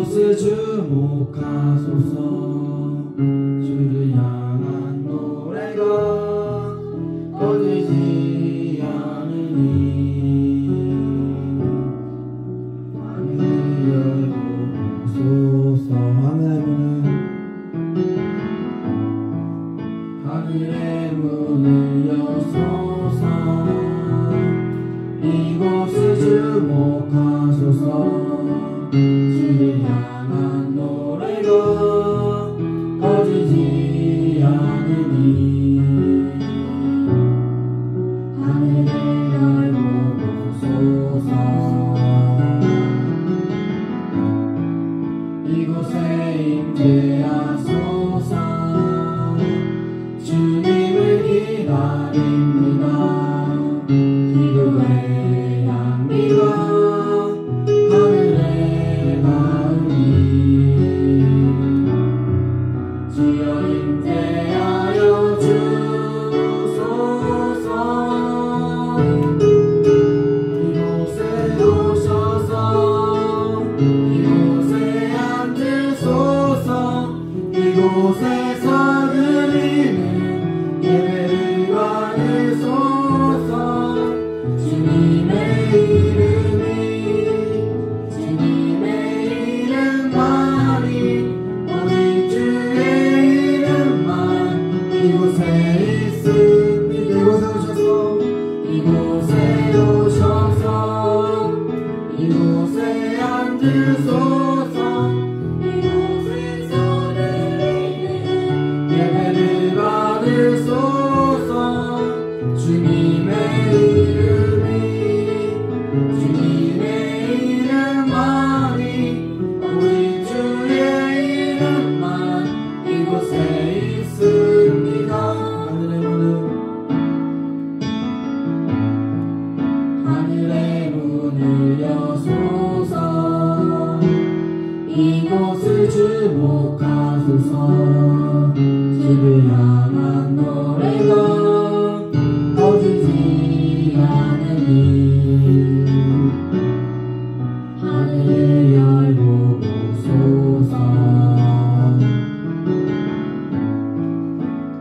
이곳을 주목하소서. 주를 향한 노래가 꺼지지 않으니 하늘을 열어보소서. 하늘의 문을 여소서. 이곳을 주목하소서. 주를 향한 노래가 꺼지지 않으니 하늘을 열어보소서. 이곳에 임재하소서. 주님을 기다립니다. 기도의 향기가 하늘에 닿으니 주여 임재하여 주소서. 이곳에 오셔서 이곳에 앉으소서. 이곳에서 드리는 예배를 받으소서. 주님의 이름만이 오직 주의 이름만 이곳에 있습니다. 이곳에 오셔서 이곳에 앉으소서. 이곳에서 드리는 예배를 받으소서. 주님의 이름만이 오직 주의 이름만 이곳에 있습니다. 하늘의 문을 여소서. 이곳을 주목하소서. 주를 향한 노래가 꺼지지 않으니 하늘을 열어보소서.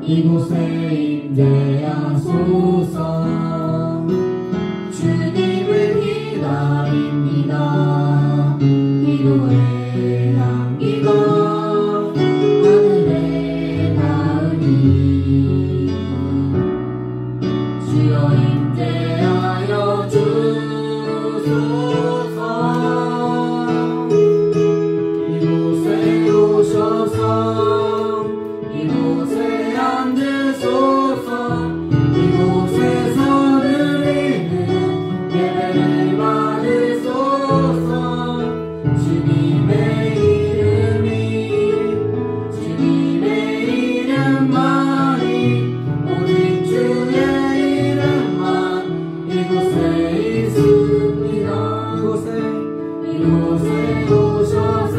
이곳에 임재하소서. 주님을 기다립니다. 기도의 향기가 하늘에 닿으니 주여 임재하여 주소서. 이곳에 오셔서 이곳에 앉으소서. 이곳에서 드리는 예배를 받으소서. 주님의 이름만이 오직 주의 이름만 이곳에 있습니다. 이곳에 오셔서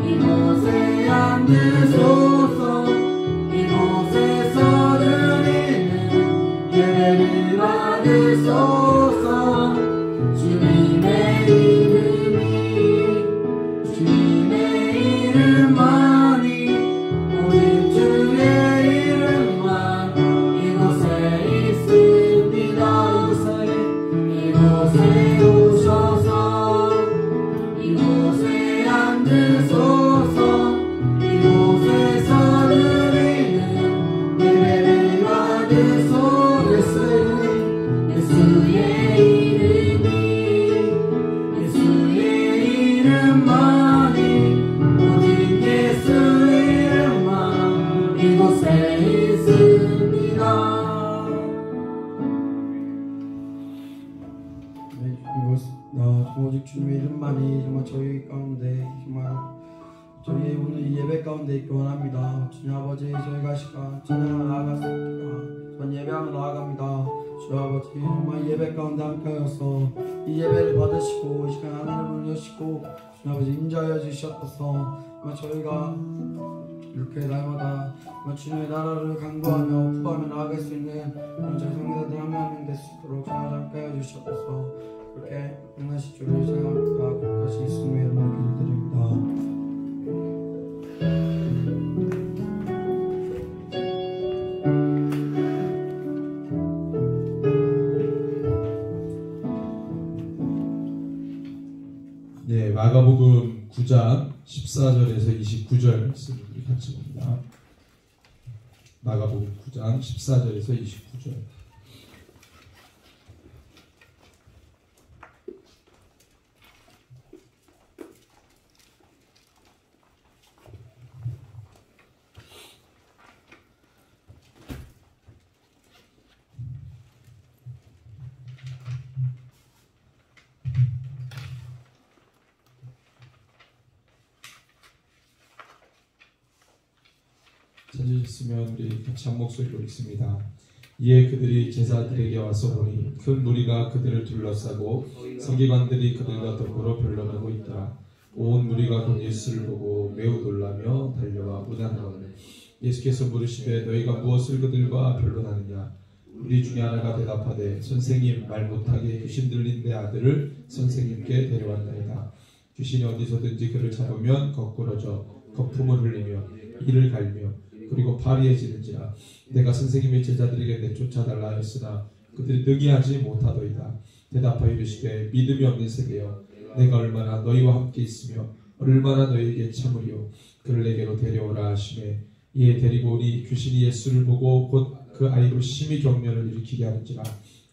이곳에 앉으소서. 이곳에서 드리는 예배를 받으소서. 주님의 이름만이 오직 주의 이름만 이곳에 있습니다. 이곳에 오셔서 이곳에 앉으소서. 이곳에서 드리는 예배를 받으소서. 예수의 이름만이 오직 예수 이름만 이곳에 있습니다. 오직 주님의 이름만이 정말 저희 가운데 정말 저희 오늘 이 예배 가운데 있기 원합니다. 주님 아버지, 저희가 시간 찬양을 나아갔습니다. 전 예배하며 나아갑니다. 주 아버지, 정말 예배 가운데 함께하여서 이 예배를 받으시고 이 시간 하늘을 문을 여시고 주 아버지 임재하여 주셨소서. 정말 저희가 이렇게 날마다 주님의 나라를 강구하며 구하며 나아갈 수 있는 저희 성도들 한 명 될 수 있도록 정말 함께하여 주셨소서. 그렇게 행하실 줄을 생각하고 다시 예수님의 이름으로 기도드립니다. 네, 마가복음 9장 14절에서 29절 말씀을 같이 봅니다. 마가복음 9장 14절에서 29절. 찾으셨으면 우리 같이 한 목소리로 읽습니다. 이에 그들이 제자들에게 와서 보니 큰 무리가 그들을 둘러싸고 서기관들이 그들과 더불어 변론하고 있더라. 온 무리가 곧 예수를 보고 매우 놀라며 달려와 문안하거늘 예수께서 물으시되 너희가 무엇을 그들과 변론하느냐. 우리 중에 하나가 대답하되 선생님 말 못하게 귀신 들린 내 아들을 선생님께 데려왔나이다. 귀신이 어디서든지 그를 잡으면 거꾸러져 거품을 흘리며 이를 갈며 그리고 파리해지는지라. 내가 선생님의 제자들에게 내쫓아달라 하였으나 그들이 능히하지 못하더이다. 대답하여 이르시되 믿음이 없는 세대여 내가 얼마나 너희와 함께 있으며 얼마나 너희에게 참으리요. 그를 내게로 데려오라 하시매 이에 데리고 오니 귀신이 예수를 보고 곧 그 아이로 심히 경련을 일으키게 하는지라.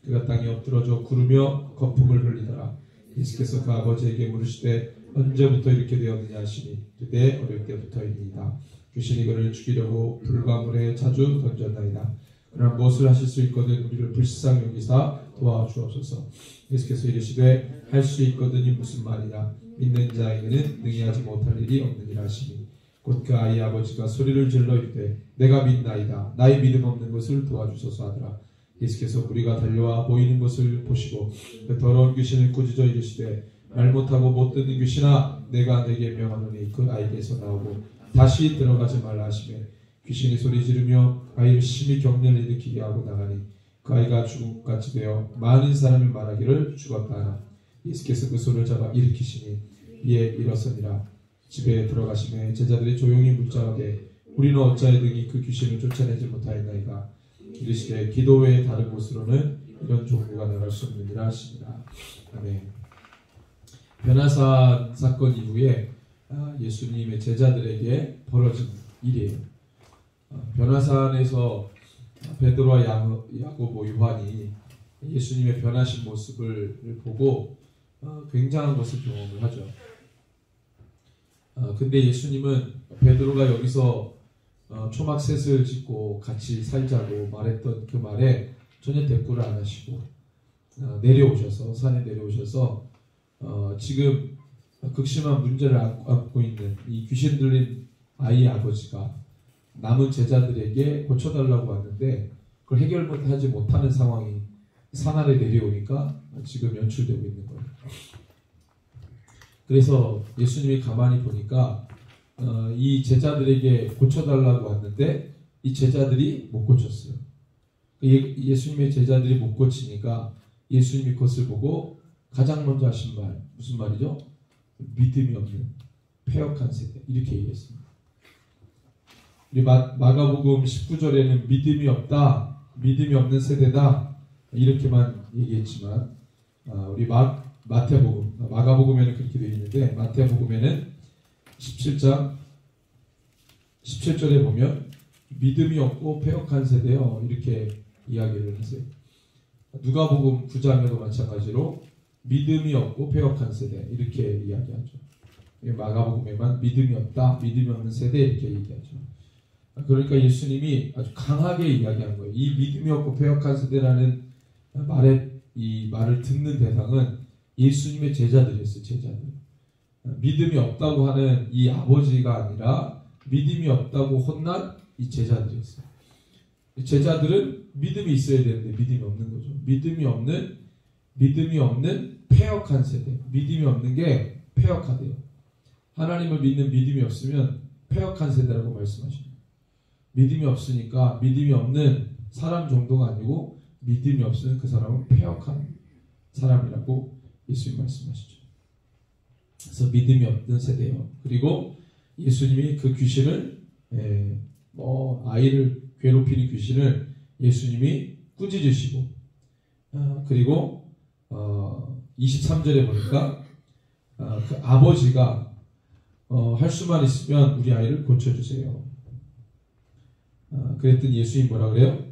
그가 땅에 엎드러져 구르며 거품을 흘리더라. 예수께서 그 아버지에게 물으시되 언제부터 이렇게 되었느냐 하시니 그때 어릴 때부터입니다. 귀신이 그를 죽이려고 불과 물에 자주 던졌나이다. 그러나 무엇을 하실 수 있거든 우리를 불쌍히 여기사 도와주옵소서. 예수께서 이르시되 할 수 있거든이 무슨 말이냐. 믿는 자에게는 능히 하지 못할 일이 없느니라 하시니 곧 그 아이의 아버지가 소리를 질러 이르되 내가 믿나이다. 나의 믿음 없는 것을 도와주소서 하더라. 예수께서 무리가 달려와 보이는 것을 보시고 그 더러운 귀신을 꾸짖어 이르시되 말 못하고 못 듣는 귀신아 내가 내게 명하노니 그 아이에게서 나오고 다시 들어가지 말라 하시매 귀신이 소리 지르며 아이를 심히 경련을 일으키게 하고 나가니 그 아이가 죽은 것 같이 되어 많은 사람이 말하기를 죽었다 하나. 예수께서 그 손을 잡아 일으키시니 이에 일어서니라. 집에 들어가시매 제자들이 조용히 묻자하되 우리는 어찌하여더니 그 귀신을 쫓아내지 못하였나이까. 이르시되 기도 외에 다른 곳으로는 이런 종류가 나갈 수 없느니라 하시니라. 아멘. 변화산 사건 이후에 예수님의 제자들에게 벌어진 일이에요. 변화산에서 베드로와 야고보, 요한이 예수님의 변하신 모습을 보고 굉장한 것을 경험을 하죠. 근데 예수님은 베드로가 여기서 초막셋을 짓고 같이 살자고 말했던 그 말에 전혀 대꾸를 안 하시고 내려오셔서 산에 내려오셔서 지금 극심한 문제를 안고 있는 이 귀신 들린 아이의 아버지가 남은 제자들에게 고쳐달라고 왔는데 그걸 해결하지 못하는 상황이 산 아래 내려오니까 지금 연출되고 있는 거예요. 그래서 예수님이 가만히 보니까 이 제자들에게 고쳐달라고 왔는데 이 제자들이 못 고쳤어요. 예수님의 제자들이 못 고치니까 예수님이 그것을 보고 가장 먼저 하신 말, 무슨 말이죠? 믿음이 없는 패역한 세대, 이렇게 얘기했습니다. 우리 마가복음 19절에는 믿음이 없다, 믿음이 없는 세대다 이렇게만 얘기했지만 우리 마가복음에는 그렇게 되어 있는데 마태복음에는 17장 17절에 보면 믿음이 없고 패역한 세대요 이렇게 이야기를 하세요. 누가복음 9장에도 마찬가지로 믿음이 없고 패역한 세대 이렇게 이야기하죠. 마가복음에만 믿음이 없다, 믿음이 없는 세대 이렇게 얘기하죠. 그러니까 예수님이 아주 강하게 이야기한 거예요. 이 믿음이 없고 패역한 세대라는 이 말을 듣는 대상은 예수님의 제자들이었어요. 제자들. 믿음이 없다고 하는 이 아버지가 아니라 믿음이 없다고 혼난 이 제자들이었어요. 제자들은 믿음이 있어야 되는데 믿음이 없는 거죠. 믿음이 없는 패역한 세대. 믿음이 없는 게 패역하대요. 하나님을 믿는 믿음이 없으면 패역한 세대라고 말씀하십니다. 믿음이 없으니까 믿음이 없는 사람 정도가 아니고 믿음이 없으면 그 사람은 패역한 사람이라고 예수님 말씀하시죠. 그래서 믿음이 없는 세대예요. 그리고 예수님이 그 귀신을 아이를 괴롭히는 귀신을 예수님이 꾸짖으시고 그리고 23절에 보니까 그 아버지가 할 수만 있으면 우리 아이를 고쳐주세요. 그랬더니 예수님 뭐라 그래요?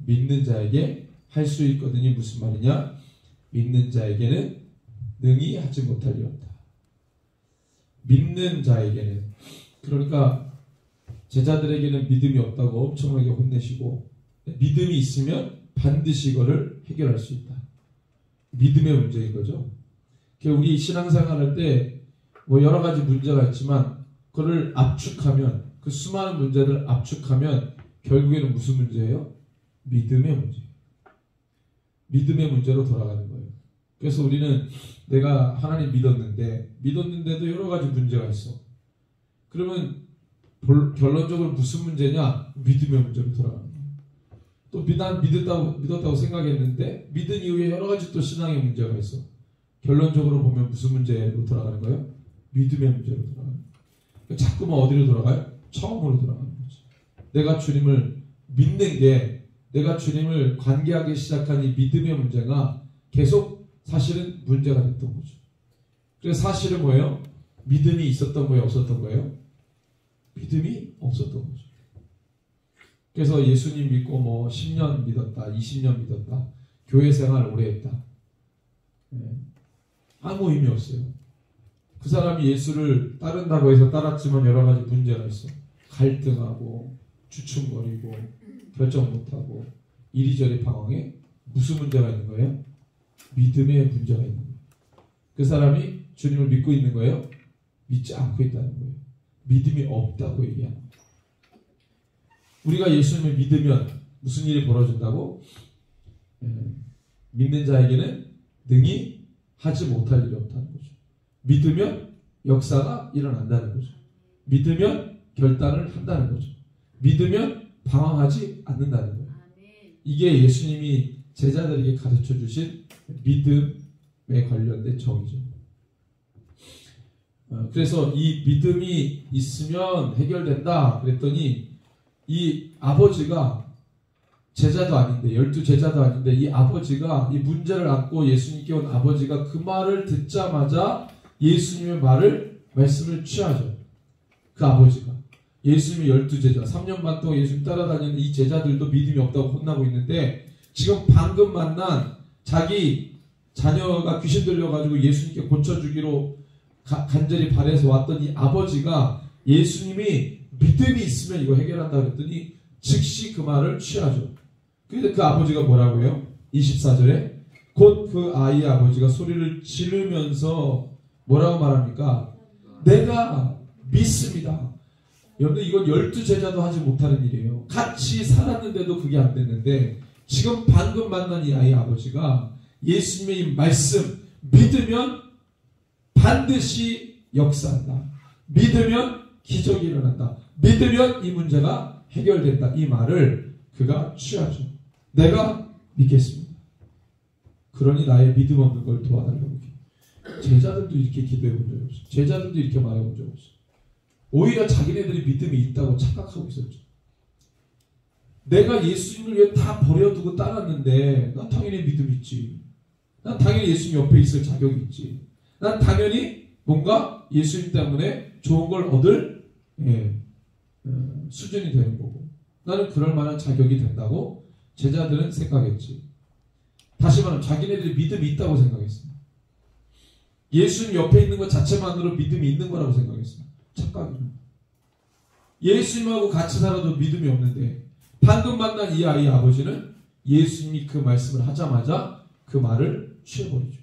믿는 자에게 할 수 있거든요. 무슨 말이냐? 믿는 자에게는 능히 하지 못하리옵다. 믿는 자에게는, 그러니까 제자들에게는 믿음이 없다고 엄청나게 혼내시고, 믿음이 있으면 반드시 이거를 해결할 수 있다. 믿음의 문제인 거죠. 우리 신앙생활할 때 뭐 여러 가지 문제가 있지만 그거를 압축하면, 그 수많은 문제를 압축하면 결국에는 무슨 문제예요? 믿음의 문제. 믿음의 문제로 돌아가는 거예요. 그래서 우리는 내가 하나님 믿었는데도 여러 가지 문제가 있어. 그러면 결론적으로 무슨 문제냐? 믿음의 문제로 돌아가는 거예요. 또 난 믿었다고 생각했는데 믿은 이후에 여러 가지 또 신앙의 문제가 있어. 결론적으로 보면 무슨 문제로 돌아가는 거예요? 믿음의 문제로 돌아가는 거예요. 자꾸만 어디로 돌아가요? 처음으로 돌아가는 거죠. 내가 주님을 믿는 게, 내가 주님을 관계하기 시작한 이 믿음의 문제가 계속 사실은 문제가 됐던 거죠. 그래서 사실은 뭐예요? 믿음이 있었던 거예요? 없었던 거예요? 믿음이 없었던 거죠. 그래서 예수님 믿고 뭐 10년 믿었다, 20년 믿었다, 교회 생활 오래 했다. 아무 의미 없어요. 그 사람이 예수를 따른다고 해서 따랐지만 여러 가지 문제가 있어. 갈등하고 주춤거리고 결정 못하고 이리저리 방황해. 무슨 문제가 있는 거예요? 믿음의 문제가 있는 거예요. 그 사람이 주님을 믿고 있는 거예요? 믿지 않고 있다는 거예요. 믿음이 없다고 얘기하는 거예요. 우리가 예수님을 믿으면 무슨 일이 벌어진다고? 믿는 자에게는 능히 하지 못할 일이 없다는 거죠. 믿으면 역사가 일어난다는 거죠. 믿으면 결단을 한다는 거죠. 믿으면 방황하지 않는다는 거예요. 이게 예수님이 제자들에게 가르쳐 주신 믿음에 관련된 정의죠. 그래서 이 믿음이 있으면 해결된다 그랬더니, 이 아버지가 제자도 아닌데, 12제자도 아닌데, 이 아버지가 이 문제를 안고 예수님께 온 아버지가 그 말을 듣자마자 예수님의 말씀을 취하죠. 그 아버지가. 예수님의 12제자, 3년 반 동안 예수님 따라다니는 이 제자들도 믿음이 없다고 혼나고 있는데, 지금 방금 만난 자기 자녀가 귀신 들려가지고 예수님께 고쳐주기로 간절히 바래서 왔던 이 아버지가 예수님이 믿음이 있으면 이거 해결한다 그랬더니 즉시 그 말을 취하죠. 그런데 그 아버지가 뭐라고 해요? 24절에 곧 그 아이의 아버지가 소리를 지르면서 뭐라고 말합니까? 내가 믿습니다. 여러분, 이건 12제자도 하지 못하는 일이에요. 같이 살았는데도 그게 안 됐는데, 지금 방금 만난 이 아이의 아버지가 예수님의 이 말씀 믿으면 반드시 역사한다. 믿으면 기적이 일어난다. 믿으면 이 문제가 해결된다. 이 말을 그가 취하죠. 내가 믿겠습니다. 그러니 나의 믿음 없는 걸 도와달라고. 제자들도 이렇게 기도해 본 적이 없어요. 제자들도 이렇게 말해 본 적이 없어요. 오히려 자기네들이 믿음이 있다고 착각하고 있었죠. 내가 예수님을 왜 다 버려두고 따랐는데, 난 당연히 믿음 있지. 난 당연히 예수님 옆에 있을 자격이 있지. 난 당연히 뭔가 예수님 때문에 좋은 걸 얻을 수준이 되는 거고, 나는 그럴 만한 자격이 된다고 제자들은 생각했지. 다시 말하면 자기네들이 믿음이 있다고 생각했습니다. 예수님 옆에 있는 것 자체만으로 믿음이 있는 거라고 생각했습니다. 착각이죠. 예수님하고 같이 살아도 믿음이 없는데, 방금 만난 이 아이의 아버지는 예수님이 그 말씀을 하자마자 그 말을 취해버리죠.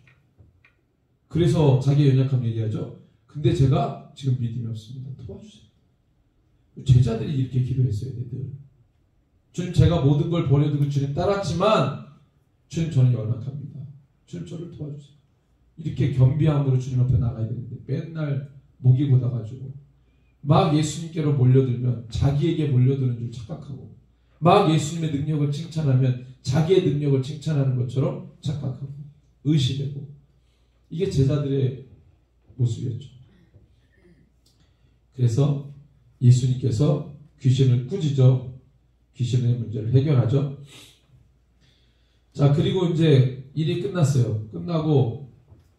그래서 자기의 연약함 얘기하죠. 근데 제가 지금 믿음이 없습니다. 도와주세요. 제자들이 이렇게 기도했어요. 주님, 제가 모든 걸 버려두고 주님 따랐지만 주님, 저는 연약합니다. 주님, 저를 도와주세요. 이렇게 겸비함으로 주님 앞에 나가야 되는데 맨날 목이 곧아가지고 막 예수님께로 몰려들면 자기에게 몰려드는 줄 착각하고, 막 예수님의 능력을 칭찬하면 자기의 능력을 칭찬하는 것처럼 착각하고 의시되고, 이게 제자들의 모습이었죠. 그래서 예수님께서 귀신을 꾸짖어 귀신의 문제를 해결하죠. 자, 그리고 이제 일이 끝났어요. 끝나고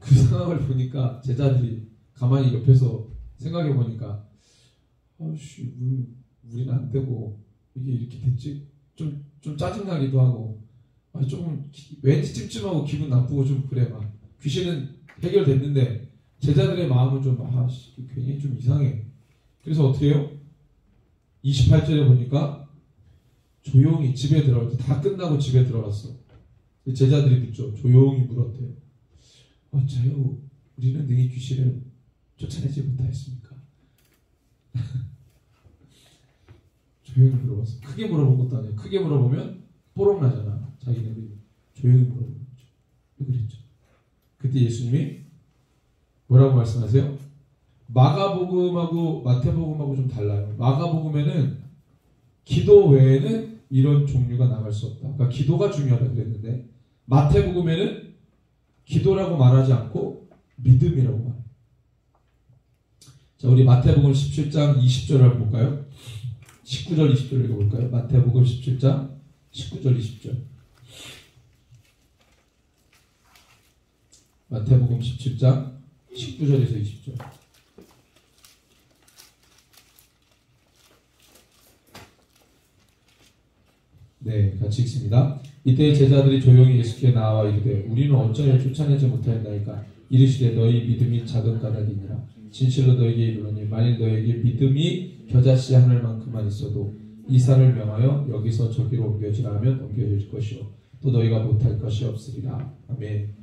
그 상황을 보니까 제자들이 가만히 옆에서 생각해 보니까 아씨 우리는 안 되고 이게 이렇게 됐지? 좀 짜증나기도 하고 조금 왠지 찜찜하고 기분 나쁘고 좀 그래 막 귀신은 해결됐는데 제자들의 마음은 좀 괜히 좀 이상해. 그래서 어떻게 해요? 28절에 보니까 조용히 집에 들어갈 때 다 끝나고 집에 들어갔어. 제자들이 묻죠. 조용히 물었대요. 어째요? 우리는 능히 귀신을 쫓아내지 못하였습니까? 조용히 물어봤어. 크게 물어본 것도 아니야. 크게 물어보면 뽀록 나잖아. 자기네들이 조용히 물어보는 거죠. 왜 그랬죠? 그때 예수님이 뭐라고 말씀하세요? 마가복음하고 마태복음하고 좀 달라요. 마가복음에는 기도 외에는 이런 종류가 나갈 수 없다. 그러니까 기도가 중요하다 그랬는데 마태복음에는 기도라고 말하지 않고 믿음이라고 말해요. 자, 우리 마태복음 17장 20절을 한번 볼까요? 19절 20절 읽어볼까요? 마태복음 17장 19절 20절. 마태복음 17장 19절에서 20절. 네, 같이 읽습니다. 이때 제자들이 조용히 예수께 나와 이르되 우리는 어쩌면 쫓아내지 못하였나이까. 이르시되 너희 믿음이 작은 까닭이니라. 진실로 너에게 이르노니 만일 너에게 믿음이 겨자씨 하늘만큼만 있어도 이 산을 명하여 여기서 저기로 옮겨지라 하면 옮겨질 것이요 또 너희가 못할 것이 없으리라. 아멘.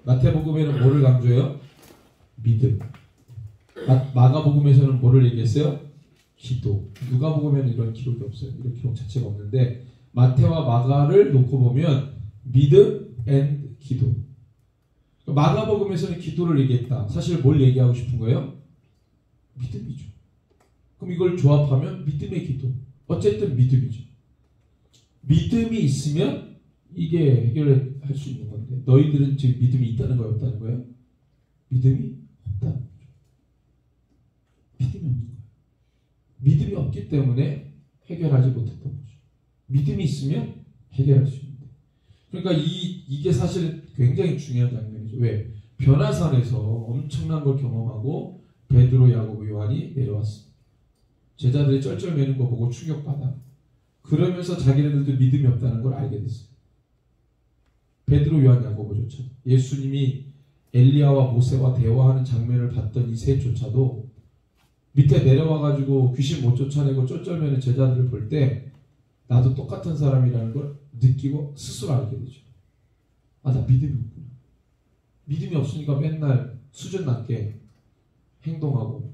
마태복음에는 뭐를 강조해요? 믿음. 마가복음에서는 뭐를 얘기했어요? 기도. 누가복음에는 이런 기록이 없어요. 이런 기록 자체가 없는데 마태와 마가를 놓고 보면 믿음 앤 기도. 마가복음에서는 기도를 얘기했다. 사실 뭘 얘기하고 싶은 거예요? 믿음이죠. 그럼 이걸 조합하면 믿음의 기도. 어쨌든 믿음이죠. 믿음이 있으면 이게 해결할 수 있는 건데 너희들은 지금 믿음이 있다는 거예요? 없다는 거예요? 믿음이 없다는 거죠. 믿음이 없는 거예요. 믿음이 없기 때문에 해결하지 못했던 거죠. 믿음이 있으면 해결할 수 있는데 그러니까 이게 사실은 굉장히 중요한 장면이죠. 왜? 변화산에서 엄청난 걸 경험하고 베드로, 야고보, 요한이 내려왔습니다. 제자들이 쩔쩔매는 거 보고 충격받아. 그러면서 자기네들도 믿음이 없다는 걸 알게 됐어요. 베드로, 요한, 야고보조차 예수님이 엘리야와 모세와 대화하는 장면을 봤던 이 셋조차도 밑에 내려와가지고 귀신 못 쫓아내고 쩔쩔매는 제자들을 볼 때 나도 똑같은 사람이라는 걸 느끼고 스스로 알게 되죠. 아, 나 믿음이 없구나. 믿음이 없으니까 맨날 수준 낮게 행동하고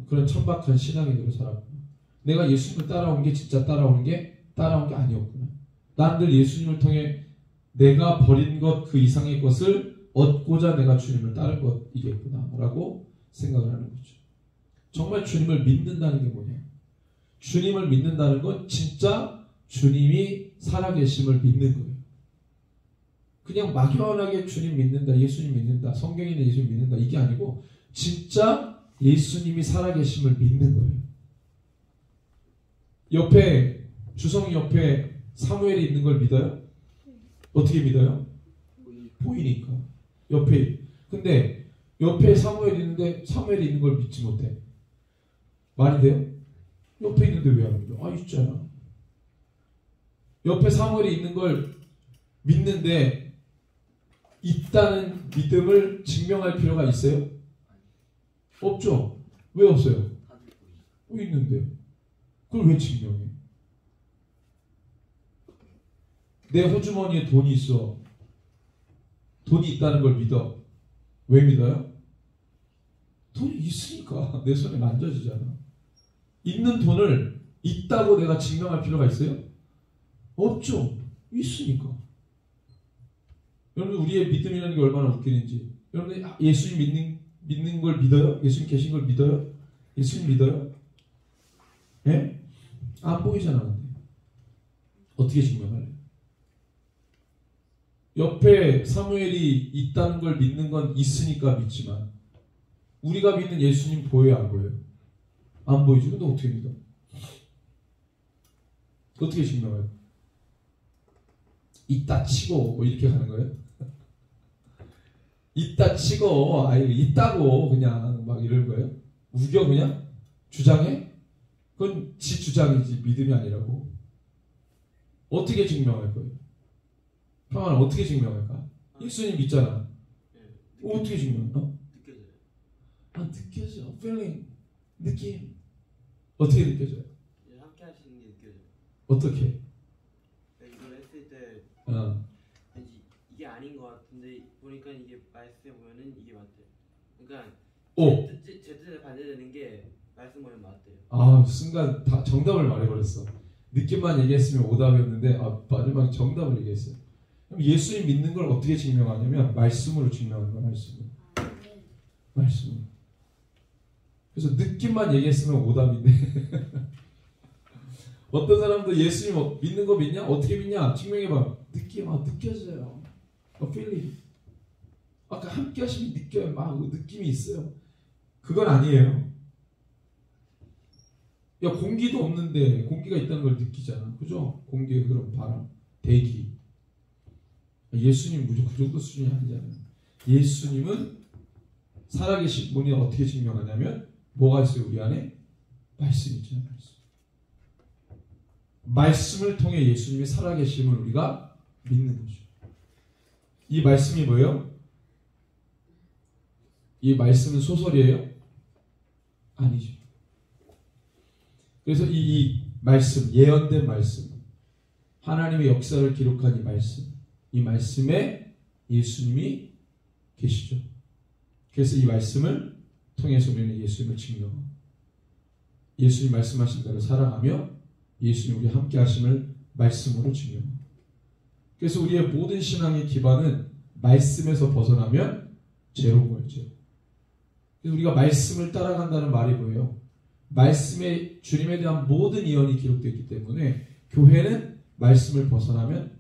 그런 천박한 신앙인으로 살았구나. 내가 예수님을 따라온 게 진짜 따라온 게 아니었구나. 난 늘 예수님을 통해 내가 버린 것 그 이상의 것을 얻고자 내가 주님을 따른 것이겠구나 라고 생각을 하는 거죠. 정말 주님을 믿는다는 게 뭐냐? 주님을 믿는다는 건 진짜 주님이 살아계심을 믿는 거예요. 그냥 막연하게 주님 믿는다, 예수님 믿는다, 성경에는 예수님 믿는다 이게 아니고 진짜 예수님이 살아계심을 믿는 거예요. 옆에 주성이 옆에 사무엘이 있는 걸 믿어요? 어떻게 믿어요? 보이니까. 옆에. 근데 옆에 사무엘이 있는데 사무엘이 있는 걸 믿지 못해. 말이 돼요? 옆에 있는데 왜 안 믿어? 아, 있잖아. 옆에 사무엘이 있는 걸 믿는데 있다는 믿음을 증명할 필요가 있어요? 없죠. 왜 없어요? 있는데. 그걸 왜 증명해? 내 호주머니에 돈이 있어. 돈이 있다는 걸 믿어. 왜 믿어요? 돈이 있으니까 내 손에 만져지잖아. 있는 돈을 있다고 내가 증명할 필요가 있어요? 없죠. 있으니까. 여러분 우리의 믿음이라는 게 얼마나 웃기는지. 여러분 예수님 믿는 걸 믿어요? 예수님 계신 걸 믿어요? 예수님 믿어요? 예? 안 보이잖아. 근데. 어떻게 증명할래? 옆에 사무엘이 있다는 걸 믿는 건 있으니까 믿지만 우리가 믿는 예수님 보여요? 안 보여요? 안 보이죠? 근데 어떻게 믿어? 어떻게 증명해요? 있다 치고 뭐 이렇게 가는 거예요? 있다 치고 아유 있다고 그냥 막 이런 거예요. 우겨 그냥 주장해? 그건 지 주장이지 믿음이 아니라고. 어떻게 증명할 거예요? 평안을 어떻게 증명할까? 예수님 믿잖아. 어떻게 증명해? 느껴져요. 아 느껴져. feeling 느낌. 어떻게 느껴져요? 함께 하시는 게 느껴져요. 어떻게? 이걸 했을 때 어. 왠지 이게 아닌 것 같은데 보니까 이게 말씀에 보면은 이게 맞대요. 그러니까 오. 제 뜻에 반대되는 게 말씀 보면 맞대요. 아 순간 다 정답을 말해버렸어. 느낌만 얘기했으면 오답이었는데 마지막에 정답을 얘기했어요. 그럼 예수님 믿는 걸 어떻게 증명하냐면 말씀으로 증명하는 거야. 말씀으로. 그래서 느낌만 얘기했으면 오답인데 어떤 사람도 예수님 믿는 거 믿냐? 어떻게 믿냐? 증명해봐. 느낌, 느껴져요. feeling. 아까 함께 하시면 느껴요. 막 느낌이 있어요. 그건 아니에요. 야 공기도 없는데 공기가 있다는 걸 느끼잖아. 그죠? 공기의 흐름, 바람, 대기. 예수님 무조건 그 정도 수준이 아니잖아요. 예수님은 살아계신 분이 어떻게 증명하냐면 뭐가 있어요? 우리 안에? 말씀이 있잖아요. 말씀을 통해 예수님이 살아계심을 우리가 믿는 거죠. 이 말씀이 뭐예요? 이 말씀은 소설이에요? 아니죠. 그래서 이 말씀, 예언된 말씀, 하나님의 역사를 기록한 이 말씀에 예수님이 계시죠. 그래서 이 말씀을 통해서 우리는 예수님을 증명하고 예수님 말씀하신 대로 살아가며 예수님 우리 함께 하심을 말씀으로 증명하고 그래서 우리의 모든 신앙의 기반은 말씀에서 벗어나면 죄로운 거죠. 그래서 우리가 말씀을 따라간다는 말이 뭐예요? 말씀에 주님에 대한 모든 예언이 기록되어 있기 때문에 교회는 말씀을 벗어나면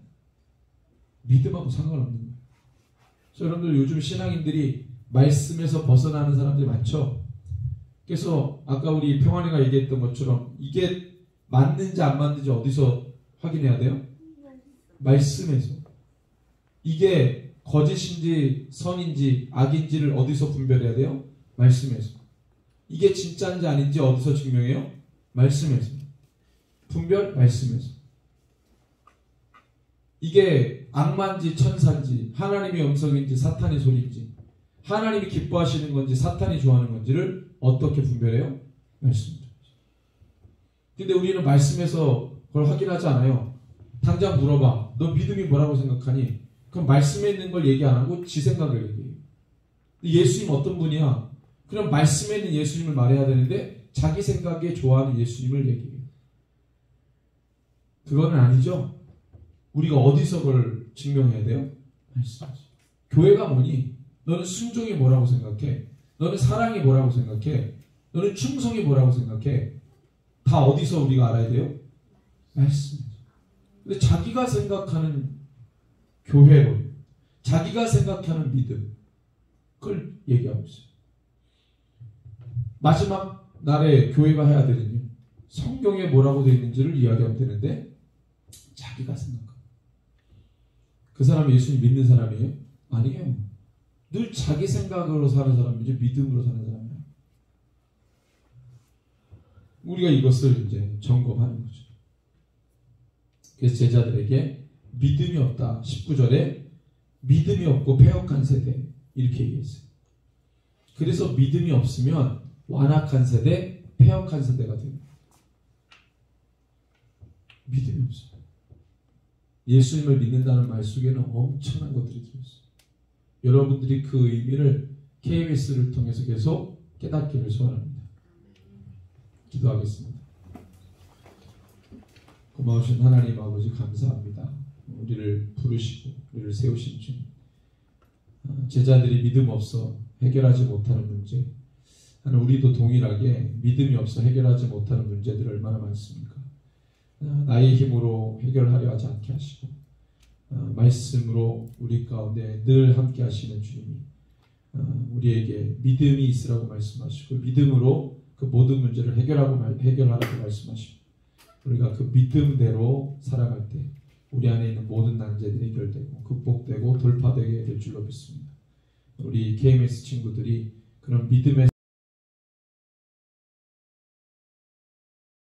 믿음하고 상관없는 거예요. 그래서 여러분들 요즘 신앙인들이 말씀에서 벗어나는 사람들이 많죠. 그래서 아까 우리 평안이가 얘기했던 것처럼 이게 맞는지 안 맞는지 어디서 확인해야 돼요? 말씀에서. 이게 거짓인지 선인지 악인지를 어디서 분별해야 돼요? 말씀에서. 이게 진짜인지 아닌지 어디서 증명해요? 말씀에서. 분별? 말씀에서. 이게 악마인지 천사인지 하나님의 음성인지 사탄의 소리인지 하나님이 기뻐하시는 건지 사탄이 좋아하는 건지를 어떻게 분별해요? 말씀으로. 근데 우리는 말씀에서 그걸 확인하지 않아요. 당장 물어봐. 너 믿음이 뭐라고 생각하니? 그럼 말씀에 있는 걸 얘기 안 하고 지 생각을 얘기해요. 예수님 어떤 분이야? 그럼 말씀에 있는 예수님을 말해야 되는데 자기 생각에 좋아하는 예수님을 얘기해요. 그거는 아니죠. 우리가 어디서 그걸 증명해야 돼요? 말씀이죠. 교회가 뭐니? 너는 순종이 뭐라고 생각해? 너는 사랑이 뭐라고 생각해? 너는 충성이 뭐라고 생각해? 다 어디서 우리가 알아야 돼요? 말씀이죠. 근데 자기가 생각하는 교회론, 자기가 생각하는 믿음, 그걸 얘기하고 있어요. 마지막 날에 교회가 해야 되는 일, 성경에 뭐라고 되어 있는지를 이야기하면 되는데 자기가 생각합니다. 그 사람이 예수님 믿는 사람이에요? 아니에요. 늘 자기 생각으로 사는 사람이지 믿음으로 사는 사람이에요. 우리가 이것을 이제 점검하는 거죠. 그래서 제자들에게 믿음이 없다. 19절에 믿음이 없고 패역한 세대 이렇게 얘기했어요. 그래서 믿음이 없으면 완악한 세대, 패역한 세대가 됩니다. 믿음이 없어요. 예수님을 믿는다는 말 속에는 엄청난 것들이 들어있어요. 여러분들이 그 의미를 KBS를 통해서 계속 깨닫기를 소원합니다. 기도하겠습니다. 고마우신 하나님 아버지 감사합니다. 우리를 부르시고 우리를 세우신 주님. 제자들이 믿음 없어 해결하지 못하는 문제, 우리도 동일하게 믿음이 없어 해결하지 못하는 문제들이 얼마나 많습니까? 나의 힘으로 해결하려 하지 않게 하시고 말씀으로 우리 가운데 늘 함께 하시는 주님이 우리에게 믿음이 있으라고 말씀하시고 믿음으로 그 모든 문제를 해결하라고 말씀하시고 우리가 그 믿음대로 살아갈 때 우리 안에 있는 모든 난제들이 해결되고 극복되고 돌파되게 될 줄로 믿습니다. 우리 KMS 친구들이 그런 믿음의